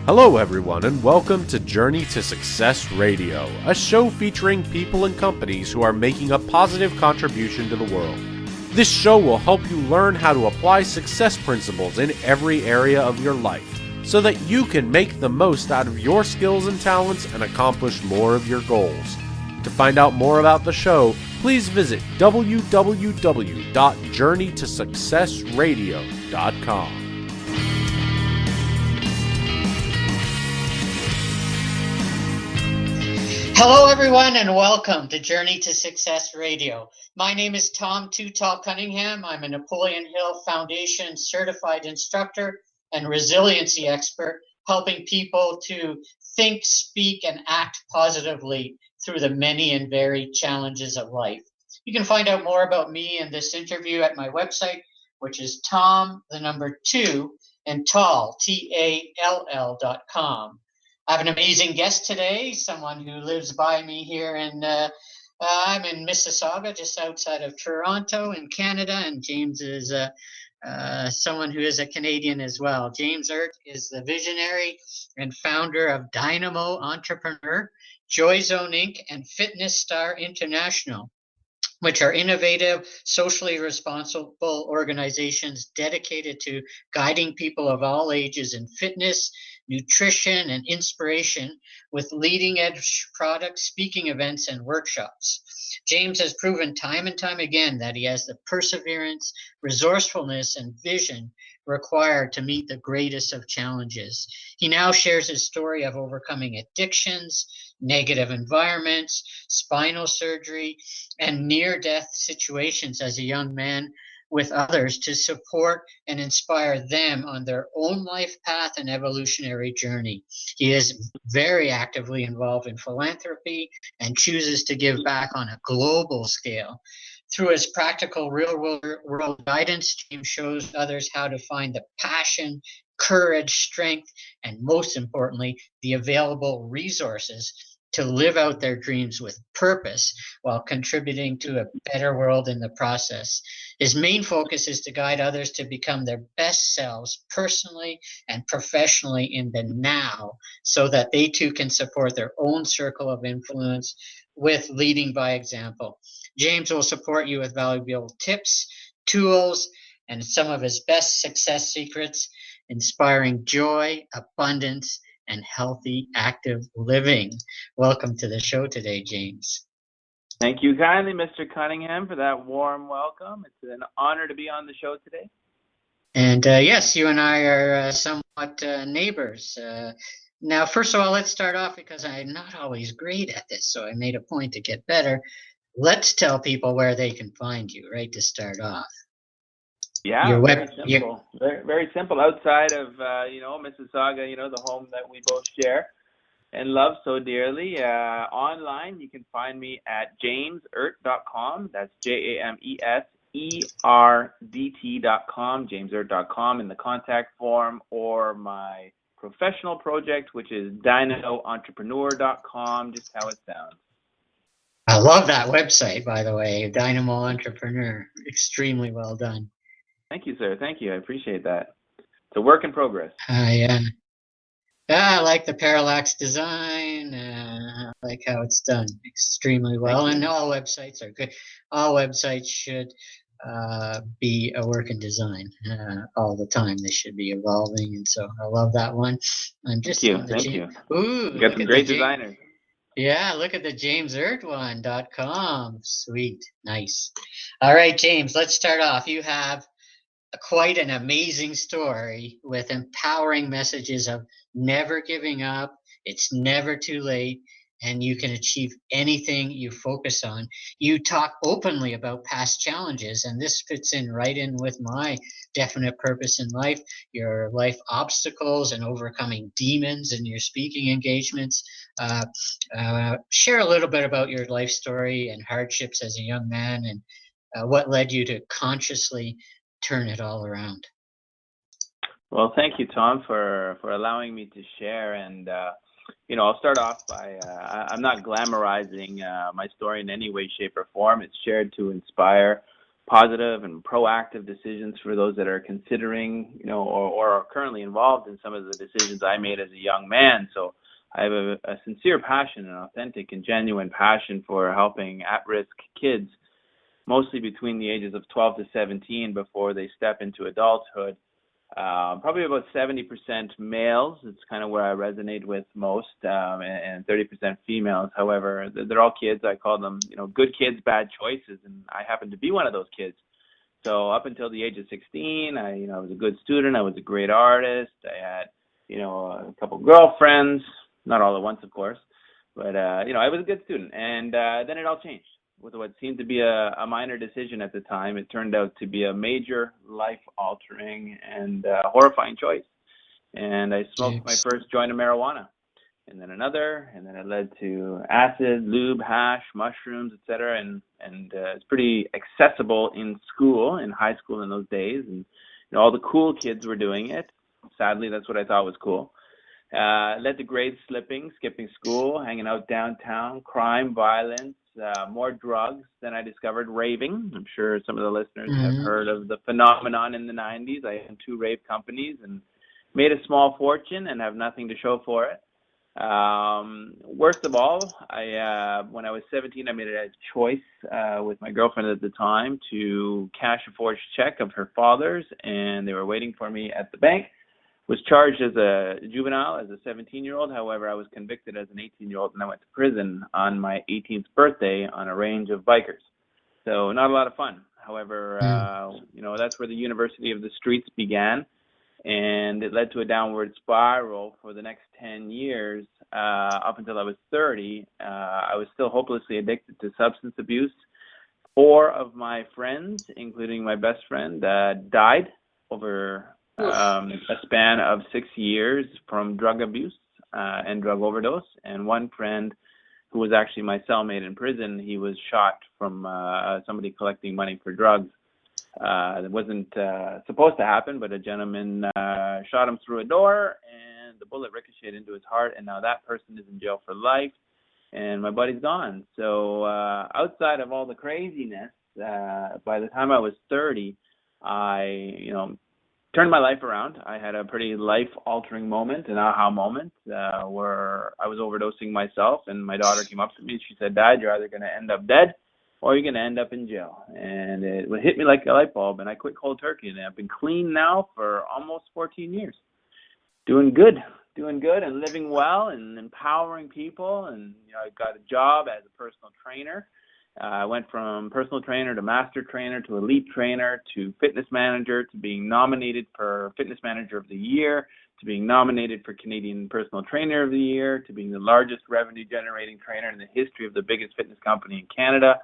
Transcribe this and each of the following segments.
Hello, everyone, and welcome to Journey to Success Radio, a show featuring people and companies who are making a positive contribution to the world. This show will help you learn how to apply success principles in every area of your life so that you can make the most out of your skills and talents and accomplish more of your goals. To find out more about the show, please visit www.journeytosuccessradio.com. Hello, everyone, and welcome to Journey to Success Radio. My name is Tom Too Tall Cunningham. I'm a Napoleon Hill Foundation certified instructor and resiliency expert, helping people to think, speak, and act positively through the many and varied challenges of life. You can find out more about me and this interview at my website, which is Tom2 and Tall, TALL.com. I have an amazing guest today, someone who lives by me here I'm in Mississauga, just outside of Toronto in Canada, and James is someone who is a Canadian as well. James Erdt is the visionary and founder of Dynamo Entrepreneur, Joyzone Inc., and Fitness Star International, which are innovative, socially responsible organizations dedicated to guiding people of all ages in fitness, nutrition, and inspiration with leading-edge products, speaking events, and workshops. James has proven time and time again that he has the perseverance, resourcefulness, and vision required to meet the greatest of challenges. He now shares his story of overcoming addictions, negative environments, spinal surgery, and near-death situations as a young man with others to support and inspire them on their own life path and evolutionary journey. He is very actively involved in philanthropy and chooses to give back on a global scale. Through his practical real-world guidance, James shows others how to find the passion, courage, strength, and most importantly, the available resources to live out their dreams with purpose while contributing to a better world in the process. His main focus is to guide others to become their best selves personally and professionally in the now so that they too can support their own circle of influence with leading by example. James will support you with valuable tips, tools, and some of his best success secrets, inspiring joy, abundance, and healthy, active living. Welcome to the show today, James. Thank you kindly, Mr. Cunningham, for that warm welcome. It's an honor to be on the show today. And yes, you and I are somewhat neighbors. Now, first of all, let's start off because I'm not always great at this, so I made a point to get better. Let's tell people where they can find you, right, to start off. Yeah, very simple. Very simple. Outside of, Mississauga, the home that we both share and love so dearly. Online, you can find me at jameserdt.com. That's JAMESERDT.com, jameserdt.com in the contact form, or my professional project, which is dynamoentrepreneur.com, just how it sounds. I love that website, by the way, Dynamo Entrepreneur. Extremely well done. Thank you, sir. Thank you. I appreciate that. It's a work in progress. Yeah, I like the parallax design. I like how it's done extremely well. And all websites are good. All websites should be a work in design all the time. They should be evolving. And so I love that one. I'm just Thank you. Ooh, you got some great designers. Yeah, look at the JamesErdt.com. Sweet. Nice. All right, James, let's start off. You have quite an amazing story with empowering messages of never giving up, it's never too late, and you can achieve anything you focus on. You talk openly about past challenges, and this fits right in with my definite purpose in life, your life obstacles and overcoming demons in your speaking engagements. Share a little bit about your life story and hardships as a young man and what led you to consciously turn it all around. Well, thank you, Tom, for allowing me to share. And, I'll start off by, I'm not glamorizing my story in any way, shape, or form. It's shared to inspire positive and proactive decisions for those that are considering, or are currently involved in some of the decisions I made as a young man. So I have a sincere passion, an authentic and genuine passion for helping at-risk kids, mostly between the ages of 12 to 17 before they step into adulthood. Probably about 70% males. It's kind of where I resonate with most, and 30% females. However, they're all kids. I call them, good kids, bad choices, and I happen to be one of those kids. So up until the age of 16, I was a good student. I was a great artist. I had, a couple girlfriends, not all at once, of course, but I was a good student. And then it all changed. With what seemed to be a minor decision at the time, it turned out to be a major life-altering and horrifying choice. And I smoked my first joint of marijuana, and then another, and then it led to acid, lube, hash, mushrooms, etc. And it's pretty accessible in school, in high school in those days, and all the cool kids were doing it. Sadly, that's what I thought was cool. Led to grade slipping, skipping school, hanging out downtown, crime, violence, more drugs. Then I discovered raving. I'm sure some of the listeners have heard of the phenomenon in the 90s. I owned 2 rave companies and made a small fortune and have nothing to show for it. Worst of all, when I was 17, I made a choice with my girlfriend at the time to cash a forged check of her father's, and they were waiting for me at the bank. Was charged as a juvenile, as a 17-year-old. However, I was convicted as an 18-year-old, and I went to prison on my 18th birthday on a range of bikers. So not a lot of fun. However, that's where the University of the Streets began, and it led to a downward spiral for the next 10 years. Up until I was 30, I was still hopelessly addicted to substance abuse. 4 of my friends, including my best friend, died over a span of 6 years from drug abuse and drug overdose. And one friend who was actually my cellmate in prison, he was shot from somebody collecting money for drugs. It wasn't supposed to happen, but a gentleman shot him through a door, and the bullet ricocheted into his heart, and now that person is in jail for life, and my buddy's gone. So outside of all the craziness, by the time I was 30, I, turned my life around. I had a pretty life-altering moment, an aha moment, where I was overdosing myself, and my daughter came up to me and she said, "Dad, you're either going to end up dead or you're going to end up in jail." And it hit me like a light bulb, and I quit cold turkey, and I've been clean now for almost 14 years. Doing good and living well and empowering people, and I got a job as a personal trainer. I went from personal trainer to master trainer to elite trainer to fitness manager to being nominated for Fitness Manager of the Year to being nominated for Canadian Personal Trainer of the Year to being the largest revenue-generating trainer in the history of the biggest fitness company in Canada.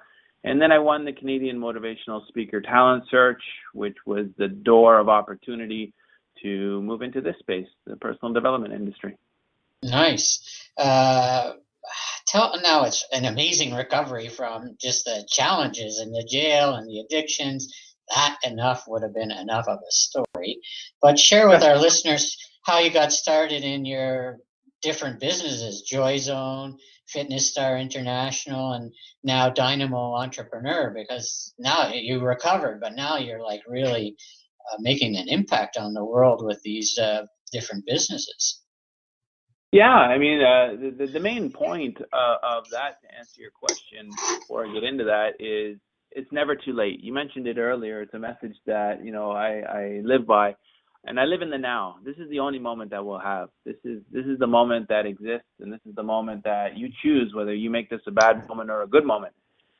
And then I won the Canadian Motivational Speaker Talent Search, which was the door of opportunity to move into this space, the personal development industry. Nice. Now it's an amazing recovery from just the challenges in the jail and the addictions. That would have been enough of a story. But share with our listeners how you got started in your different businesses, Joyzone, Fitness Star International, and now Dynamo Entrepreneur, because now you recovered, but now you're like really making an impact on the world with these different businesses. Yeah, I mean, the main point of that, to answer your question before I get into that, is it's never too late. You mentioned it earlier. It's a message that, I live by, and I live in the now. This is the only moment that we'll have. This is the moment that exists, and this is the moment that you choose whether you make this a bad moment or a good moment.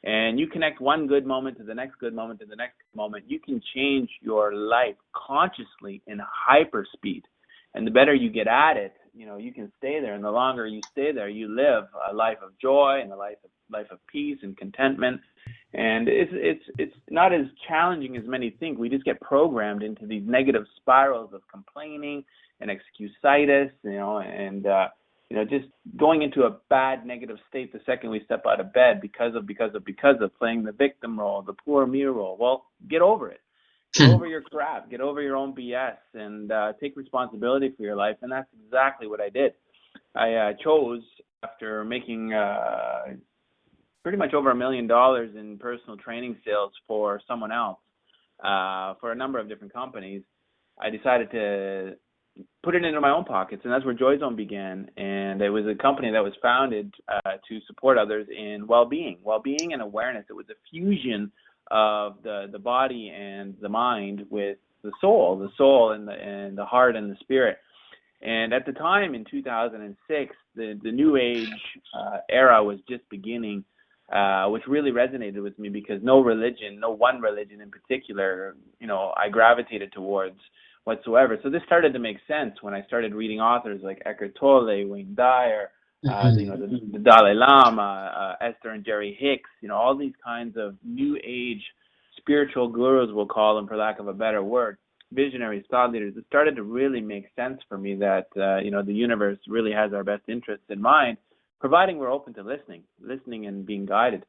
And you connect one good moment to the next good moment to the next moment. You can change your life consciously in hyperspeed. And the better you get at it, you can stay there. And the longer you stay there, you live a life of joy and a life of peace and contentment. And it's not as challenging as many think. We just get programmed into these negative spirals of complaining and excusitis, and just going into a bad negative state the second we step out of bed because of playing the victim role, the poor me role. Well, get over it. Get over your crap. Get over your own BS and take responsibility for your life. And that's exactly what I did. I chose, after making pretty much over $1 million in personal training sales for someone else, for a number of different companies, I decided to put it into my own pockets, and that's where Joyzone began. And it was a company that was founded to support others in well-being and awareness. It was a fusion of the body and the mind with the soul and the heart and the spirit. And at the time in 2006, the new age era was just beginning, which really resonated with me because no one religion in particular, I gravitated towards whatsoever. So this started to make sense when I started reading authors like Eckhart Tolle, Wayne Dyer, the Dalai Lama, Esther and Jerry Hicks, all these kinds of new age spiritual gurus, we'll call them for lack of a better word, visionaries, thought leaders. It started to really make sense for me that, the universe really has our best interests in mind, providing we're open to listening and being guided.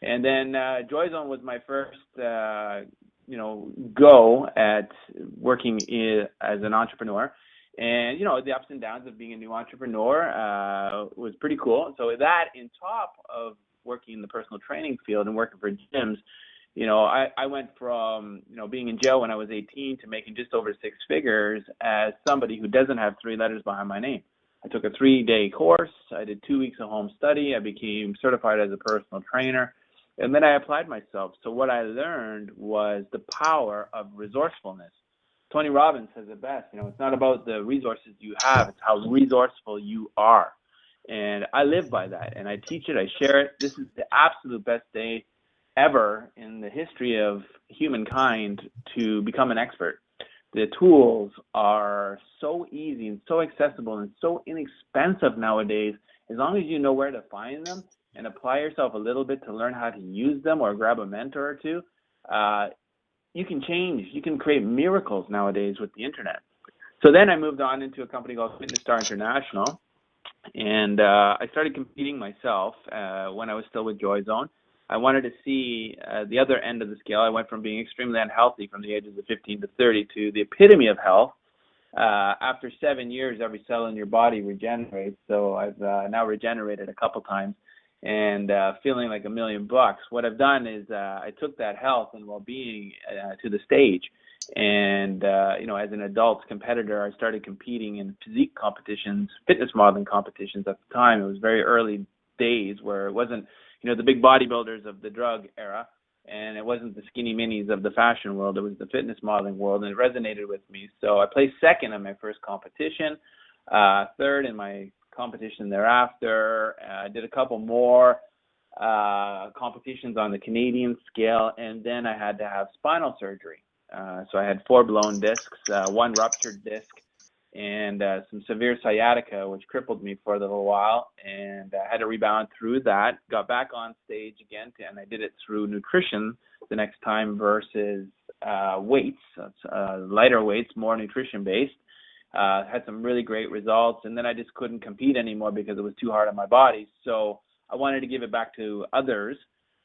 And then Joyzone was my first, go at working as an entrepreneur. And, the ups and downs of being a new entrepreneur was pretty cool. So that, in top of working in the personal training field and working for gyms, I went from, being in jail when I was 18 to making just over 6 figures as somebody who doesn't have 3 letters behind my name. I took a 3-day course. I did 2 weeks of home study. I became certified as a personal trainer. And then I applied myself. So what I learned was the power of resourcefulness. Tony Robbins says it best. It's not about the resources you have. It's how resourceful you are. And I live by that. And I teach it. I share it. This is the absolute best day ever in the history of humankind to become an expert. The tools are so easy and so accessible and so inexpensive nowadays. As long as you know where to find them and apply yourself a little bit to learn how to use them or grab a mentor or two, you can change. You can create miracles nowadays with the internet. So then I moved on into a company called Fitness Star International, and I started competing myself when I was still with Joyzone. I wanted to see the other end of the scale. I went from being extremely unhealthy from the ages of 15 to 30 to the epitome of health. After 7 years, every cell in your body regenerates. So I've now regenerated a couple times and feeling like $1 million. What I've done is I took that health and well-being to the stage. And, as an adult competitor, I started competing in physique competitions, fitness modeling competitions at the time. It was very early days where it wasn't, the big bodybuilders of the drug era, and it wasn't the skinny minis of the fashion world. It was the fitness modeling world, and it resonated with me. So I placed second in my first competition, third in my competition thereafter. I did a couple more competitions on the Canadian scale, and then I had to have spinal surgery. So I had 4 blown discs, 1 ruptured disc, and some severe sciatica, which crippled me for a little while, and I had to rebound through that. Got back on stage again, and I did it through nutrition the next time versus weights, lighter weights, more nutrition-based. Had some really great results, and then I just couldn't compete anymore because it was too hard on my body. So I wanted to give it back to others,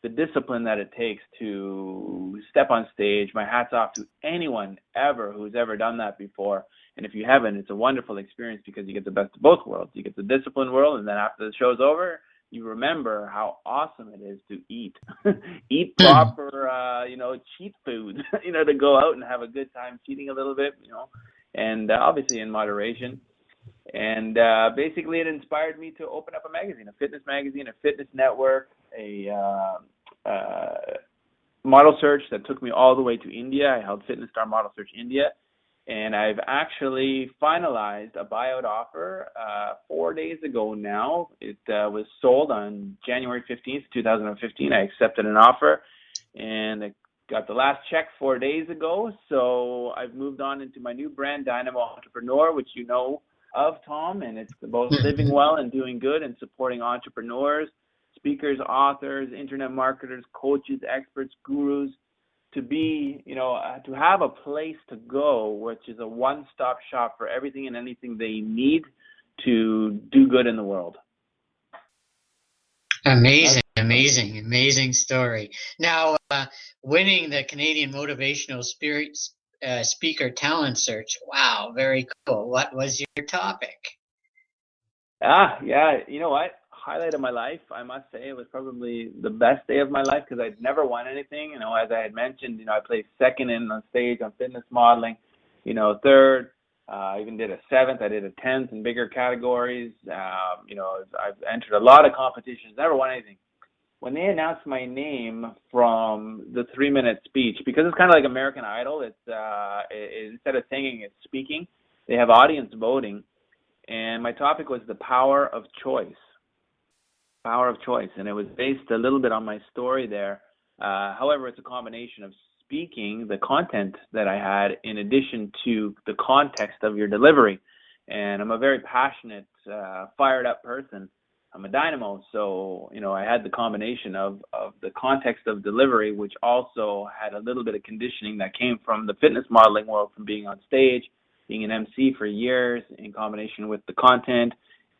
the discipline that it takes to step on stage. My hat's off to anyone ever who's ever done that before. And if you haven't, it's a wonderful experience because you get the best of both worlds. You get the discipline world, and then after the show's over, you remember how awesome it is to eat. Eat proper, cheat food, to go out and have a good time cheating a little bit, and obviously in moderation. And basically it inspired me to open up a magazine, a fitness magazine, a fitness network, a model search that took me all the way to India. I held Fitness Star Model Search India. And I've actually finalized a buyout offer 4 days ago now. It was sold on January 15th, 2015. I accepted an offer, and I got the last check 4 days ago. So I've moved on into my new brand, Dynamo Entrepreneur, which you know of, Tom, and it's about living well and doing good and supporting entrepreneurs, speakers, authors, internet marketers, coaches, experts, gurus, to be, to have a place to go, which is a one-stop shop for everything and anything they need to do good in the world. Amazing story. Now, winning the Canadian Motivational Speaker Talent Search. Wow, very cool. What was your topic? Yeah, you know what? highlight of my life. I must say it was probably the best day of my life because I'd never won anything. You know, as I had mentioned, you know, I placed second on stage on fitness modeling, you know, third. I even did a 7th. I did a 10th in bigger categories. You know, I've entered a lot of competitions, never won anything. When they announced my name from the 3-minute speech, because it's kind of like American Idol, it's instead of singing, it's speaking. They have audience voting. And my topic was the power of choice. Power of choice. And it was based a little bit on my story there. However, it's a combination of speaking, the content that I had, in addition to the context of your delivery. And I'm a very passionate, fired up person. I'm a dynamo. So, you know, I had the combination of the context of delivery, which also had a little bit of conditioning that came from the fitness modeling world, from being on stage, being an MC for years, in combination with the content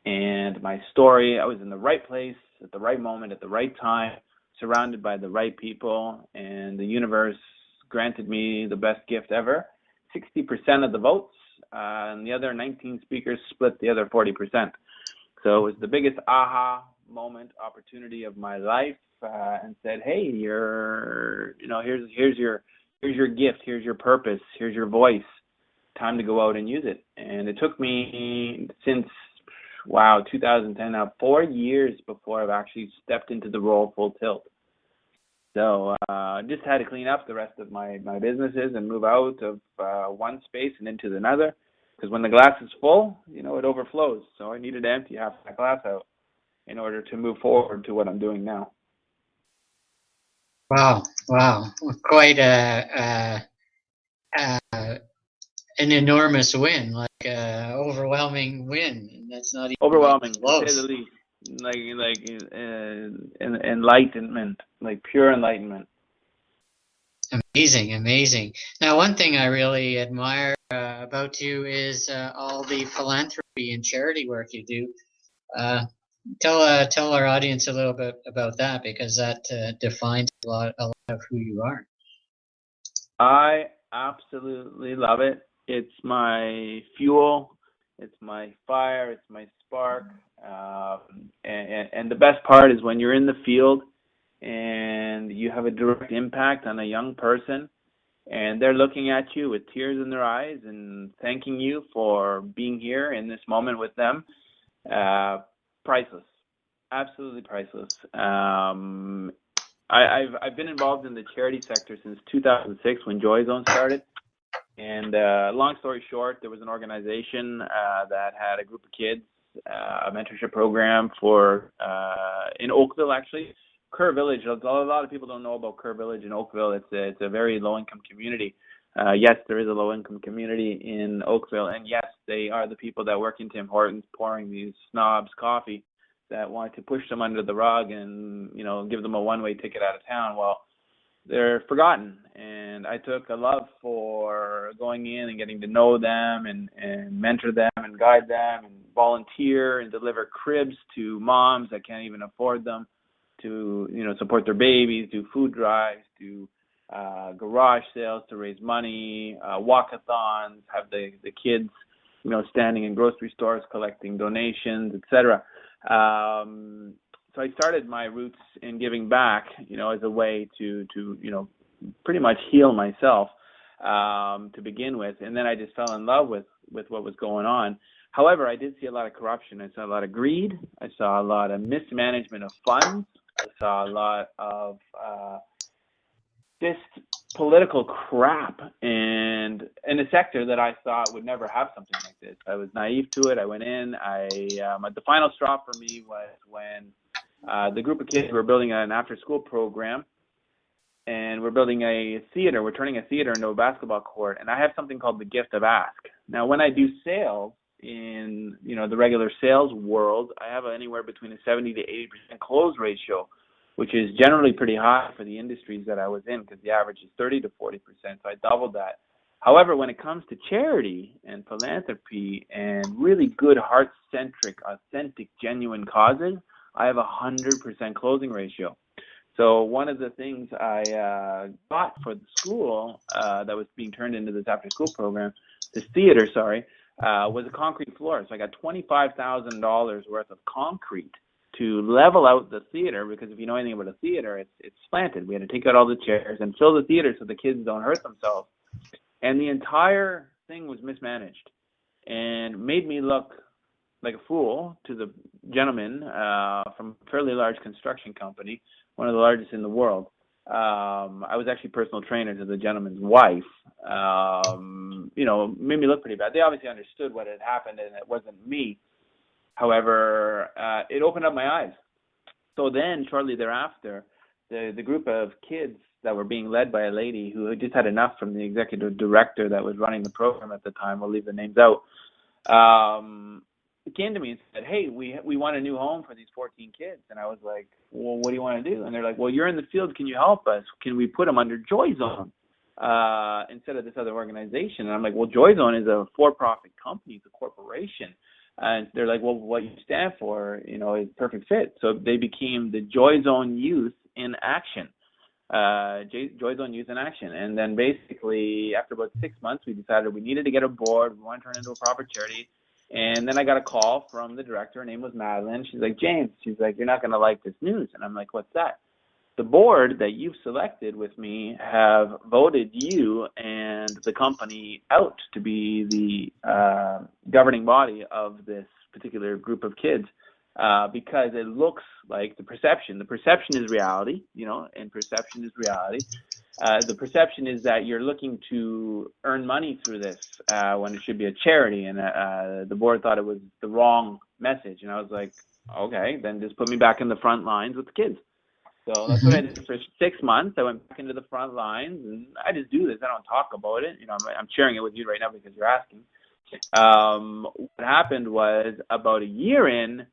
and my story. I was in the right place at the right moment at the right time, surrounded by the right people, and the universe granted me the best gift ever. 60% of the votes, and the other 19 speakers split the other 40%. So it was the biggest aha moment, opportunity of my life, and said, "Hey, here's your gift, here's your purpose, here's your voice. Time to go out and use it." And it took me since 2010 now, 4 years before I've actually stepped into the role full tilt. So just had to clean up the rest of my businesses and move out of one space and into another. Because when the glass is full, you know, it overflows. So I needed to empty half that glass out in order to move forward to what I'm doing now. Wow. Quite an enormous win, like overwhelming win. And that's not even overwhelming, close. to say the least. Enlightenment, like pure enlightenment. Amazing. Now, one thing I really admire about you is all the philanthropy and charity work you do. Tell our audience a little bit about that, because that defines a lot of who you are. I absolutely love it. It's my fuel. It's my fire. It's my spark. And the best part is when you're in the field and you have a direct impact on a young person, and they're looking at you with tears in their eyes and thanking you for being here in this moment with them. Priceless, absolutely priceless. I've been involved in the charity sector since 2006 when Joyzone started. And long story short, there was an organization that had a group of kids, a mentorship program for in Oakville, actually. Kerr Village. A lot of people don't know about Kerr Village in Oakville. It's a very low-income community. Yes, there is a low-income community in Oakville, and yes, they are the people that work in Tim Hortons pouring these snobs coffee that want to push them under the rug and, you know, give them a one-way ticket out of town. Well, they're forgotten, and I took a love for going in and getting to know them and mentor them and guide them and volunteer and deliver cribs to moms that can't even afford them, to, you know, support their babies, do food drives, do garage sales to raise money, walkathons, have the kids, you know, standing in grocery stores collecting donations, etc. So I started my roots in giving back, you know, as a way to you know, pretty much heal myself to begin with, and then I just fell in love with what was going on. However, I did see a lot of corruption. I saw a lot of greed. I saw a lot of mismanagement of funds. I saw a lot of just political crap, and in a sector that I thought would never have something like this. I was naive to it. I went in. The final straw for me was when the group of kids were building an after-school program, and we're building a theater. We're turning a theater into a basketball court, and I have something called the gift of ask. Now, when I do sales in, you know, the regular sales world, I have anywhere between a 70 to 80% close ratio, which is generally pretty high for the industries that I was in, because the average is 30 to 40%. So I doubled that. However, when it comes to charity and philanthropy and really good, heart-centric, authentic, genuine causes, I have a 100% closing ratio. So one of the things I got for the school that was being turned into this after-school program, this theater, was a concrete floor. So I got $25,000 worth of concrete to level out the theater, because if you know anything about a theater, it's slanted. We had to take out all the chairs and fill the theater so the kids don't hurt themselves. And the entire thing was mismanaged and made me look like a fool to the gentleman from a fairly large construction company, one of the largest in the world. I was actually personal trainer to the gentleman's wife. Made me look pretty bad. They obviously understood what had happened, and it wasn't me. However, it opened up my eyes. So then, shortly thereafter, the group of kids that were being led by a lady who had just had enough from the executive director that was running the program at the time, we'll leave the names out, came to me and said, "Hey, we want a new home for these 14 kids." And I was like, "Well, what do you want to do?" And they're like, "Well, you're in the field. Can you help us? Can we put them under Joyzone instead of this other organization?" And I'm like, "Well, Joyzone is a for-profit company. It's a corporation." And they're like, "Well, what you stand for, is perfect fit." So they became the Joyzone Youth in Action. Joyzone Youth in Action. And then basically, after about 6 months, we decided we needed to get a board. We wanted to turn it into a proper charity. And then I got a call from the director. Her name was Madeline. She's like, "James," she's like, "you're not going to like this news." And I'm like, "What's that?" "The board that you've selected with me have voted you and the company out to be the governing body of this particular group of kids because it looks like the perception is reality, and perception is reality. The perception is that you're looking to earn money through this when it should be a charity, and the board thought it was the wrong message." And I was like, "Okay, then just put me back in the front lines with the kids." So that's what I did for 6 months. I went back into the front lines, and I just do this. I don't talk about it. I'm sharing it with you right now because you're asking. What happened was about a year in,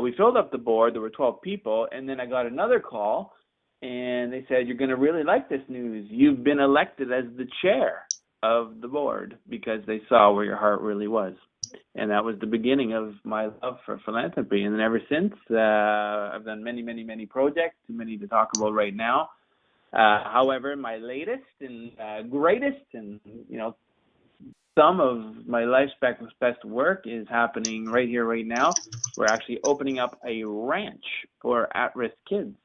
we filled up the board. There were 12 people, and then I got another call, and they said, "You're going to really like this news. You've been elected as the chair of the board," because they saw where your heart really was. And that was the beginning of my love for philanthropy. And then ever since, I've done many, many, many projects, too many to talk about right now. However, my latest and greatest and, some of my life's best work is happening right here, right now. We're actually opening up a ranch for at-risk kids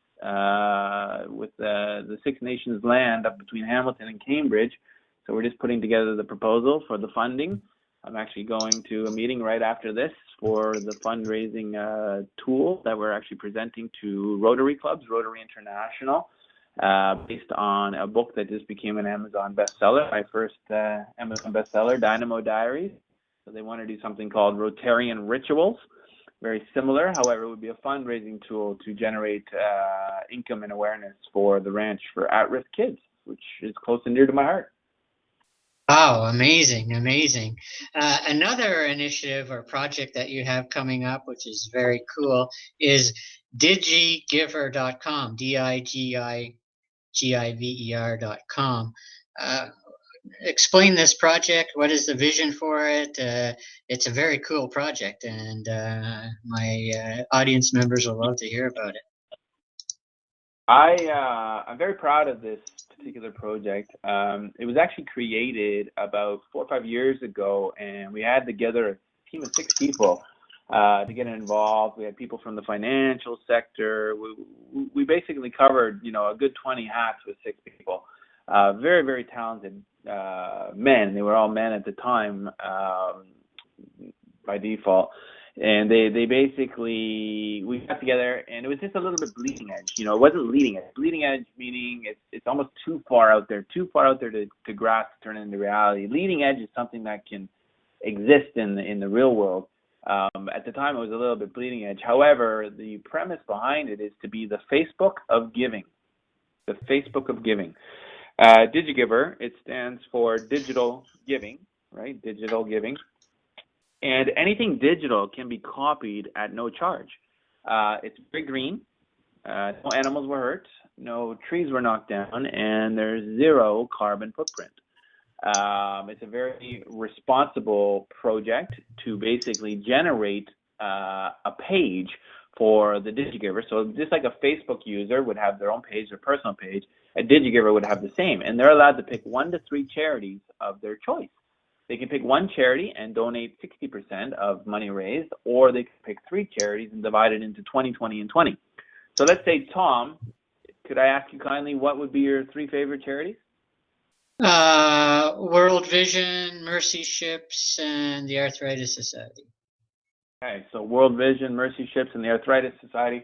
with the Six Nations land up between Hamilton and Cambridge. So we're just putting together the proposal for the funding. I'm actually going to a meeting right after this for the fundraising tool that we're actually presenting to Rotary clubs, Rotary International, based on a book that just became an Amazon bestseller, my first Amazon bestseller, Dynamo Diaries. So they want to do something called Rotarian Rituals, very similar. However, it would be a fundraising tool to generate income and awareness for the ranch for at-risk kids, which is close and dear to my heart. Wow, amazing. Another initiative or project that you have coming up, which is very cool, is digigiver.com, digigiver.com. Explain this project. What is the vision for it? It's a very cool project, and my audience members will love to hear about it. I'm very proud of this particular project. It was actually created about 4 or 5 years ago, and we had together a team of 6 people to get involved. We had people from the financial sector. We basically covered, a good 20 hats with 6 people. Very, very talented men. They were all men at the time by default. And they basically, we got together, and it was just a little bit bleeding edge. It wasn't leading edge. Bleeding edge meaning it's almost too far out there to grasp, turn into reality. Leading edge is something that can exist in the real world. At the time, it was a little bit bleeding edge. However, the premise behind it is to be the Facebook of giving. The Facebook of giving. Digigiver, it stands for digital giving, right? Digital giving. And anything digital can be copied at no charge. It's very green. No animals were hurt. No trees were knocked down. And there's 0 carbon footprint. It's a very responsible project to basically generate a page for the Digigiver. So just like a Facebook user would have their own page, their personal page, a Digigiver would have the same. And they're allowed to pick 1 to 3 charities of their choice. They can pick one charity and donate 60% of money raised, or they can pick 3 charities and divide it into 20, 20, and 20. So let's say, Tom, could I ask you kindly, what would be your 3 favorite charities? World Vision, Mercy Ships, and the Arthritis Society. Okay, so World Vision, Mercy Ships, and the Arthritis Society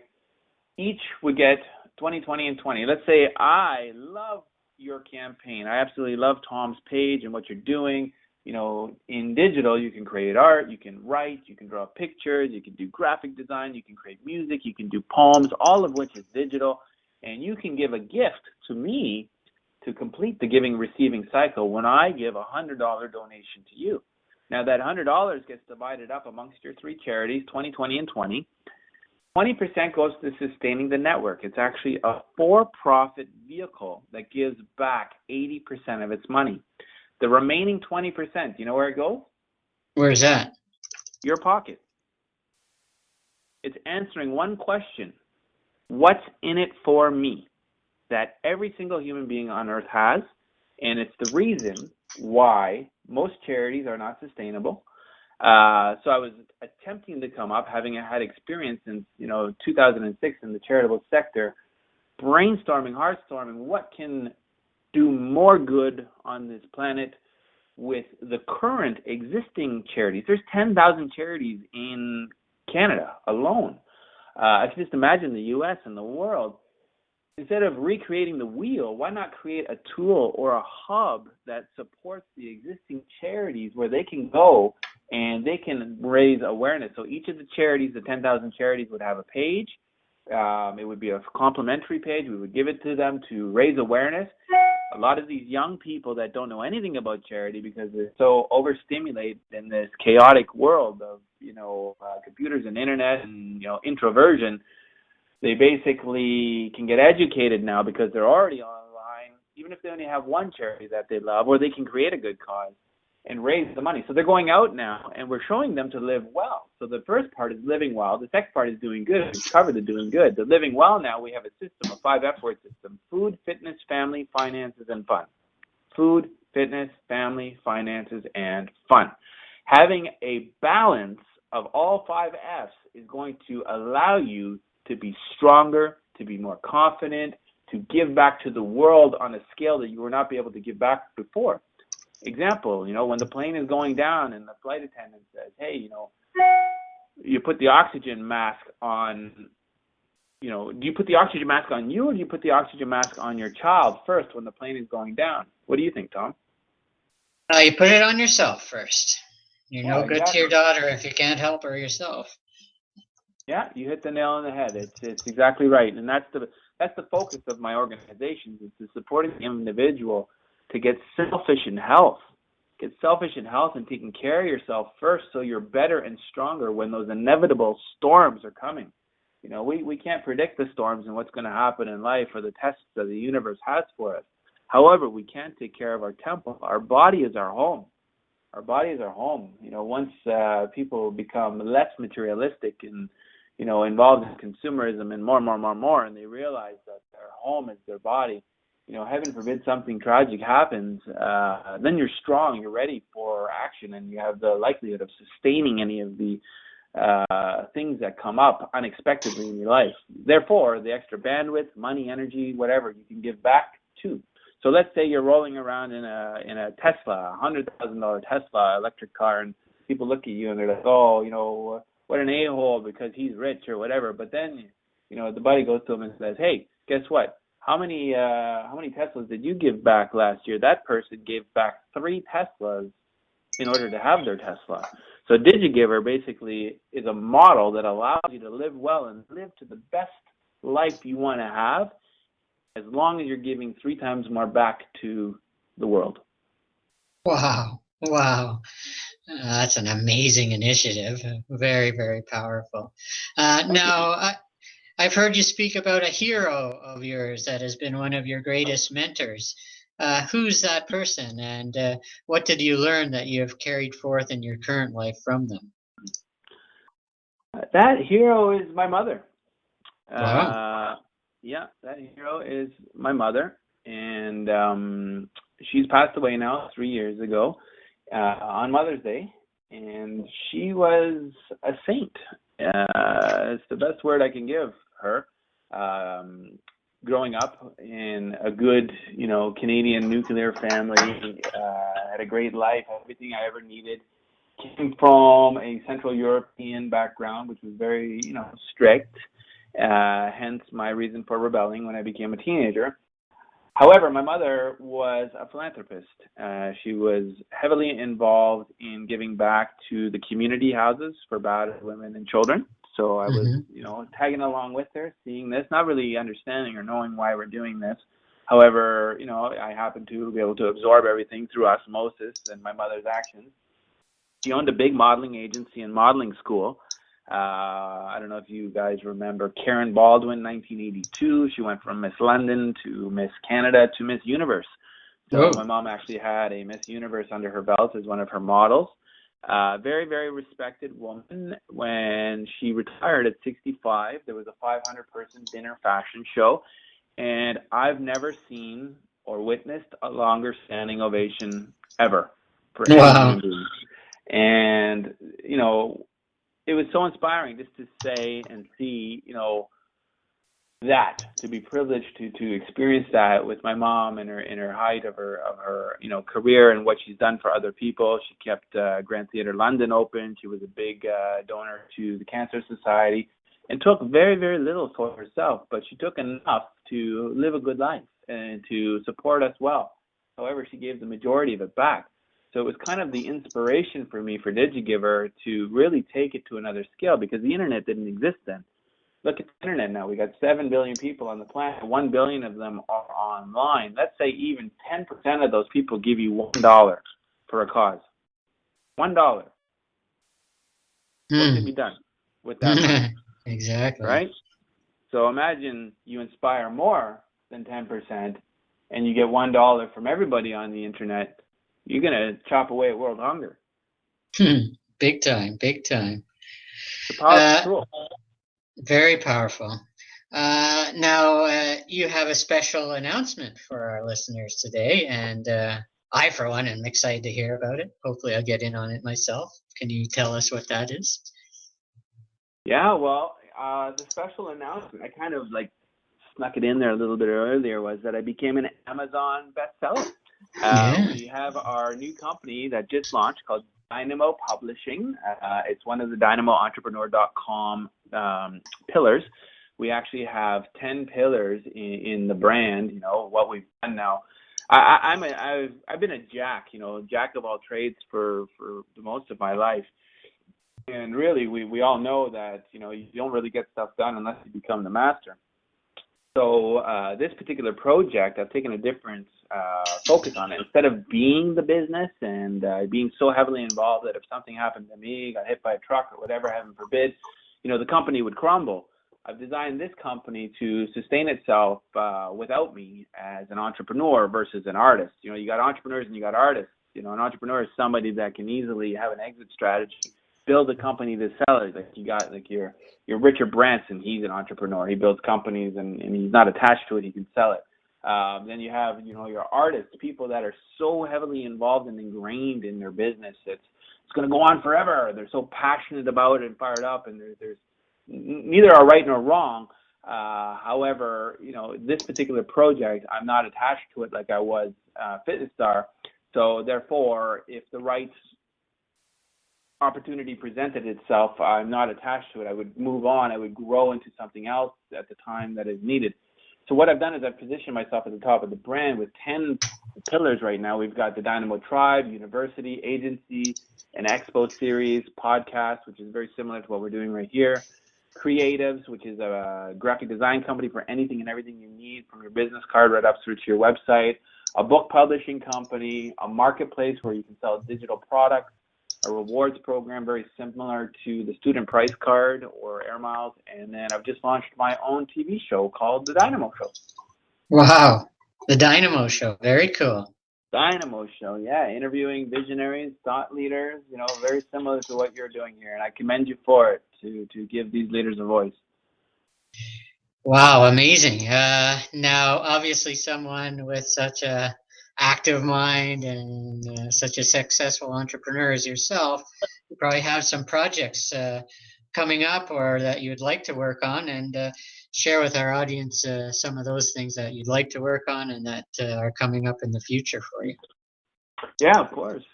each would get 20, 20, and 20. Let's say I love your campaign. I absolutely love Tom's page and what you're doing. You know, in digital, you can create art, you can write, you can draw pictures, you can do graphic design, you can create music, you can do poems, all of which is digital. And you can give a gift to me to complete the giving-receiving cycle when I give a $100 donation to you. Now, that $100 gets divided up amongst your 3 charities, 20, 20, and 20. 20% goes to sustaining the network. It's actually a for-profit vehicle that gives back 80% of its money. The remaining 20%, you know where it goes? Where's that? Your pocket. It's answering one question. What's in it for me? That every single human being on earth has, and it's the reason why most charities are not sustainable. So I was attempting to come up, having had experience in 2006 in the charitable sector, brainstorming, heartstorming, what can do more good on this planet with the current existing charities. There's 10,000 charities in Canada alone. I can just imagine the U.S. and the world. Instead of recreating the wheel, why not create a tool or a hub that supports the existing charities where they can go and they can raise awareness? So each of the charities, the 10,000 charities, would have a page. It would be a complimentary page. We would give it to them to raise awareness. A lot of these young people that don't know anything about charity because they're so overstimulated in this chaotic world of, computers and internet and, introversion, they basically can get educated now because they're already online, even if they only have one charity that they love, or they can create a good cause and raise the money. So they're going out now, and we're showing them to live well. So the first part is living well. The second part is doing good. We've covered the doing good. The living well now, we have a system, a 5F-word system: food, fitness, family, finances, and fun. Food, fitness, family, finances, and fun. Having a balance of all 5 Fs is going to allow you to be stronger, to be more confident, to give back to the world on a scale that you were not able to give back before. Example, when the plane is going down and the flight attendant says, hey, you put the oxygen mask on, do you put the oxygen mask on you or do you put the oxygen mask on your child first when the plane is going down? What do you think, Tom? You put it on yourself first. You're no good exactly. to your daughter if you can't help her yourself. Yeah, you hit the nail on the head. It's exactly right, and that's the focus of my organization, is to supporting the individual to get selfish in health. Get selfish in health and taking care of yourself first, so you're better and stronger when those inevitable storms are coming. We can't predict the storms and what's going to happen in life or the tests that the universe has for us. However, we can take care of our temple. Our body is our home. Our body is our home. Once people become less materialistic and involved in consumerism and more, and they realize that their home is their body, heaven forbid something tragic happens, then you're strong, you're ready for action, and you have the likelihood of sustaining any of the things that come up unexpectedly in your life. Therefore, the extra bandwidth, money, energy, whatever, you can give back to. So let's say you're rolling around in a Tesla, $100,000 Tesla electric car, and people look at you and they're like, oh, what an a-hole because he's rich or whatever. But then, the buddy goes to him and says, hey, guess what? How many Teslas did you give back last year? That person gave back 3 Teslas in order to have their Tesla. So DigiGiver basically is a model that allows you to live well and live to the best life you want to have, as long as you're giving 3 times more back to the world. Wow. That's an amazing initiative. Very, very powerful. Now, I've heard you speak about a hero of yours that has been one of your greatest mentors. Who's that person, and what did you learn that you have carried forth in your current life from them? That hero is my mother. Wow. That hero is my mother, and she's passed away now 3 years ago. on Mother's Day, and she was a saint. It's the best word I can give her. Growing up in a good, Canadian nuclear family, had a great life, everything I ever needed. Came from a Central European background, which was very, strict. Hence my reason for rebelling when I became a teenager. However, my mother was a philanthropist. She was heavily involved in giving back to the community houses for battered women and children. So I was, tagging along with her, seeing this, not really understanding or knowing why we're doing this. However, I happened to be able to absorb everything through osmosis and my mother's actions. She owned a big modeling agency and modeling school. I don't know if you guys remember Karen Baldwin, 1982. She went from Miss London to Miss Canada to Miss Universe. So my mom actually had a Miss Universe under her belt as one of her models. Very, very respected woman. When she retired at 65, there was a 500-person dinner fashion show, and I've never seen or witnessed a longer standing ovation ever for any human being. And, it was so inspiring just to say and see, that, to be privileged to experience that with my mom in her height of her career and what she's done for other people. She kept Grand Theatre London open. She was a big donor to the Cancer Society and took very, very little for herself, but she took enough to live a good life and to support us well. However, she gave the majority of it back. So it was kind of the inspiration for me for DigiGiver to really take it to another scale, because the internet didn't exist then. Look at the internet now. We got 7 billion people on the planet. 1 billion of them are online. Let's say even 10% of those people give you $1 for a cause. $1. What can be done with that money? Exactly. Right? So imagine you inspire more than 10% and you get $1 from everybody on the internet. You're going to chop away at world hunger. Big time, big time. It's a powerful tool. Very powerful. Now, you have a special announcement for our listeners today, and I, for one, am excited to hear about it. Hopefully I'll get in on it myself. Can you tell us what that is? Yeah, well, the special announcement, I kind of snuck it in there a little bit earlier, was that I became an Amazon bestseller. We have our new company that just launched called Dynamo Publishing. It's one of the DynamoEntrepreneur.com pillars. We actually have 10 pillars in the brand. What we've done now. I've been a jack of all trades for the most of my life. And really, we all know that, you don't really get stuff done unless you become the master. So this particular project, I've taken a different focus on it. Instead of being the business and being so heavily involved that if something happened to me, got hit by a truck or whatever, heaven forbid, the company would crumble. I've designed this company to sustain itself without me as an entrepreneur versus an artist. You got entrepreneurs and you got artists. An entrepreneur is somebody that can easily have an exit strategy, build a company to sell it. You got your Richard Branson. He's an entrepreneur. He builds companies and he's not attached to it. He can sell it. Then you have your artists, people that are so heavily involved and ingrained in their business. It's going to go on forever. They're so passionate about it and fired up, and there's neither are right nor wrong. However, this particular project, I'm not attached to it like I was Fitness Star. So therefore, if the right opportunity presented itself, I'm not attached to it. I would move on. I would grow into something else at the time that is needed. So what I've done is I've positioned myself at the top of the brand with 10 pillars right now. We've got the Dynamo Tribe, University, Agency, an Expo series, podcast, which is very similar to what we're doing right here, Creatives, which is a graphic design company for anything and everything you need, from your business card right up through to your website, a book publishing company, a marketplace where you can sell digital products, a rewards program very similar to the student price card or Air Miles, and then I've just launched my own TV show called The Dynamo Show. Wow, The Dynamo Show, very cool. Dynamo Show, yeah, interviewing visionaries, thought leaders, very similar to what you're doing here, and I commend you for it, to give these leaders a voice. Wow, amazing. Now, obviously, someone with such a active mind and such a successful entrepreneur as yourself, you probably have some projects coming up or that you'd like to work on, and share with our audience some of those things that you'd like to work on and that are coming up in the future for you. Yeah, of course.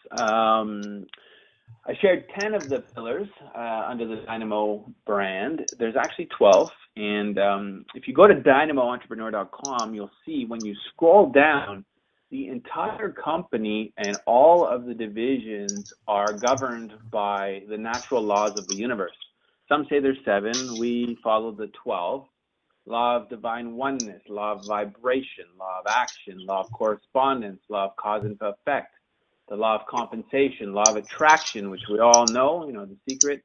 I shared 10 of the pillars under the Dynamo brand. There's actually 12. And if you go to dynamoentrepreneur.com, you'll see when you scroll down, the entire company and all of the divisions are governed by the natural laws of the universe. Some say there's 7. We follow the 12. Law of divine oneness, law of vibration, law of action, law of correspondence, law of cause and effect, the law of compensation, law of attraction, which we all know, the secret,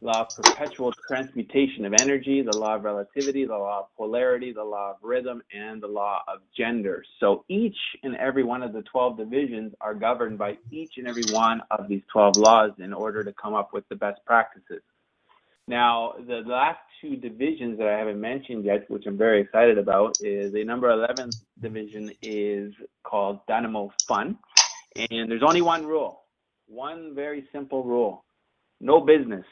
law of perpetual transmutation of energy, the law of relativity, the law of polarity, the law of rhythm, and the law of gender. So each and every one of the 12 divisions are governed by each and every one of these 12 laws in order to come up with the best practices. Now, the last 2 divisions that I haven't mentioned yet, which I'm very excited about, is the number 11 division is called Dynamo Fun. And there's only one rule, one very simple rule: no business.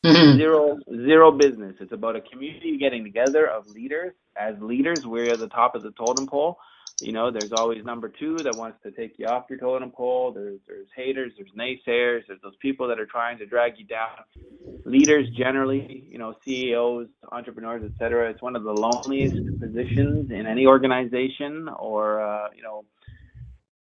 Zero business. It's about a community getting together of leaders. As leaders, we're at the top of the totem pole. There's always number 2 that wants to take you off your totem pole. There's haters, there's naysayers, there's those people that are trying to drag you down. Leaders generally, CEOs, entrepreneurs, etc. It's one of the loneliest positions in any organization or,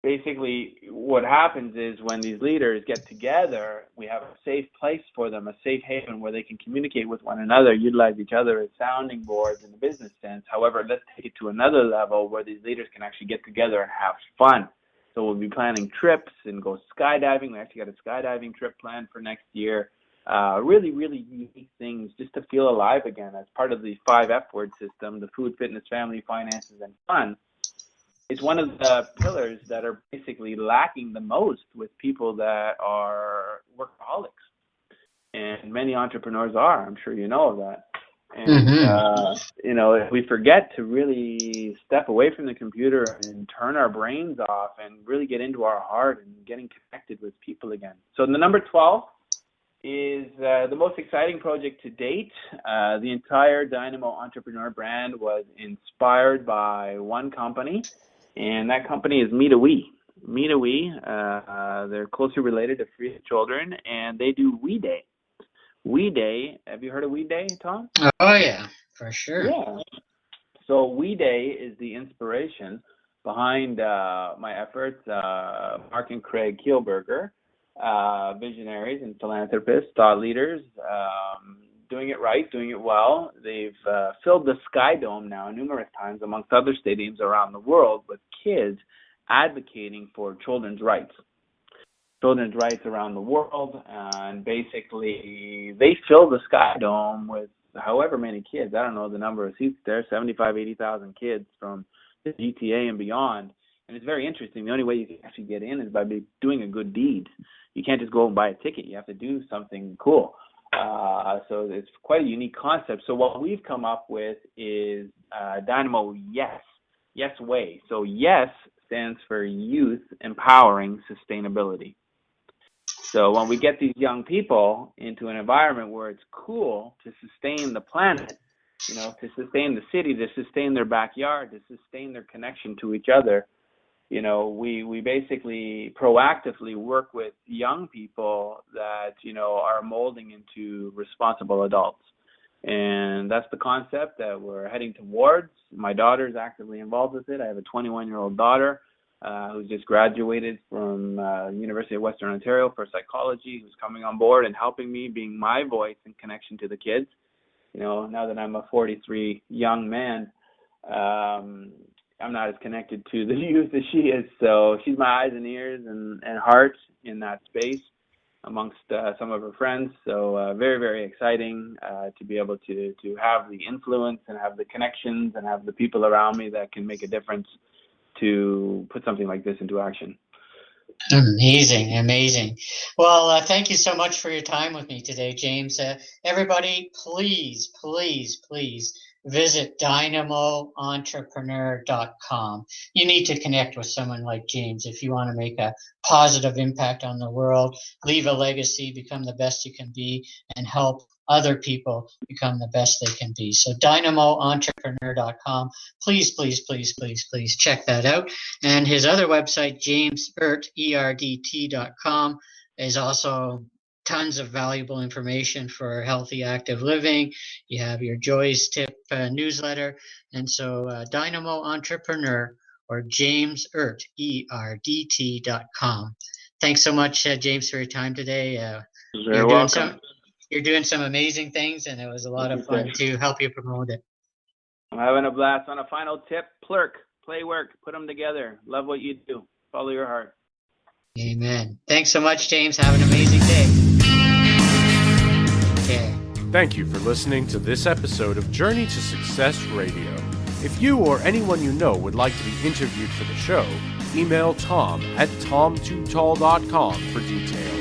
basically what happens is when these leaders get together, we have a safe place for them, a safe haven where they can communicate with one another, utilize each other as sounding boards in the business sense. However, let's take it to another level where these leaders can actually get together and have fun. So we'll be planning trips and go skydiving. We actually got a skydiving trip planned for next year. Really, really unique things just to feel alive again as part of the 5 F word system, the food, fitness, family, finances, and fun. It's one of the pillars that are basically lacking the most with people that are workaholics. And many entrepreneurs are. I'm sure you know of that. And, if we forget to really step away from the computer and turn our brains off and really get into our heart and getting connected with people again. So the number 12 is the most exciting project to date. The entire Dynamo Entrepreneur brand was inspired by one company. And that company is MeetAWe. MeetAWe, they're closely related to Free Children, and they do We Day. We Day, have you heard of We Day, Tom? Oh, yeah, for sure. Yeah. So We Day is the inspiration behind my efforts. Mark and Craig Kielberger, visionaries and philanthropists, thought leaders, doing it right, doing it well. They've filled the Sky Dome now numerous times amongst other stadiums around the world with kids advocating for children's rights. Children's rights around the world, and basically they fill the Sky Dome with however many kids. I don't know the number of seats there, 75, 80,000 kids from the GTA and beyond. And it's very interesting. The only way you can actually get in is by doing a good deed. You can't just go and buy a ticket. You have to do something cool. So it's quite a unique concept. So what we've come up with is Dynamo Yes Way. So Yes stands for Youth Empowering Sustainability. So when we get these young people into an environment where it's cool to sustain the planet, to sustain the city, to sustain their backyard, to sustain their connection to each other, we basically proactively work with young people that, are molding into responsible adults. And that's the concept that we're heading towards. My daughter's actively involved with it. I have a 21-year-old daughter who's just graduated from University of Western Ontario for psychology, who's coming on board and helping me, being my voice in connection to the kids. Now that I'm a 43 young man, I'm not as connected to the youth as she is. So she's my eyes and ears and heart in that space amongst some of her friends. So very, very exciting to be able to have the influence and have the connections and have the people around me that can make a difference to put something like this into action. Amazing. Well, thank you so much for your time with me today, James. Everybody, please visit dynamoentrepreneur.com. You need to connect with someone like James if you want to make a positive impact on the world, leave a legacy, become the best you can be, and help other people become the best they can be. So dynamoentrepreneur.com. Please, please, please, please, please check that out. And his other website, Erdt, ERDT.com, is also tons of valuable information for healthy, active living. You have your Joy's Tip newsletter. And so Dynamo Entrepreneur or James Erdt, ERDT.com. Thanks so much, James, for your time today. You're welcome. You're doing some amazing things, and it was a lot of fun to help you promote it. I'm having a blast. On a final tip, plurk, play, work, put them together. Love what you do. Follow your heart. Amen. Thanks so much, James. Have an amazing day. Okay. Thank you for listening to this episode of Journey to Success Radio. If you or anyone you know would like to be interviewed for the show, email Tom at tom2tall.com for details.